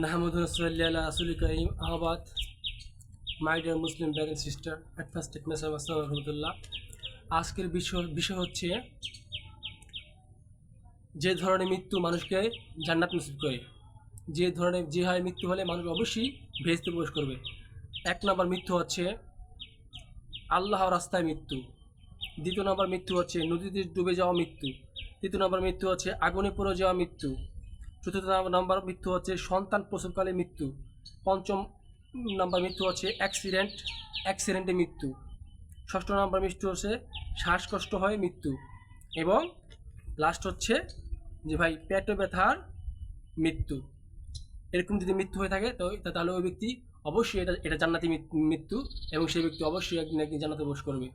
নাহমাদুর রাসূলুল্লাহ রাসূল করিম আহবাদ my dear Muslim brother and sister at first টেকনেস আসসালামু রহমতুল্লাহ। আজকের বিষয় হচ্ছে যে ধরনের মৃত্যু মানুষকে জান্নাত নসিব করে, যে হয় মৃত্যু হলে মানুষ অবশ্যই বেহেশতে প্রবেশ করবে। এক নম্বর মৃত্যু হচ্ছে আল্লাহর রাস্তায় মৃত্যু। দ্বিতীয় নম্বর মৃত্যু হচ্ছে নদীতে ডুবে যাওয়া মৃত্যু। তৃতীয় নম্বর মৃত্যু হচ্ছে আগুনে পড়ে যাওয়া মৃত্যু। চতুর্থ নম্বর মৃত্যু হচ্ছে সন্তান প্রসবকালে মৃত্যু। পঞ্চম নম্বর মৃত্যু হচ্ছে অ্যাক্সিডেন্টে মৃত্যু। ষষ্ঠ নম্বর মৃত্যু হচ্ছে শ্বাসকষ্ট হয়ে মৃত্যু। এবং লাস্ট হচ্ছে যে ভাই পেটে ব্যথার মৃত্যু। এরকম যদি মৃত্যু হয়ে থাকে তো তাহলে ওই ব্যক্তি অবশ্যই এটা জান্নাতি মৃত্যু, এবং সেই ব্যক্তি অবশ্যই একদিন জান্নাতে প্রবেশ করবে।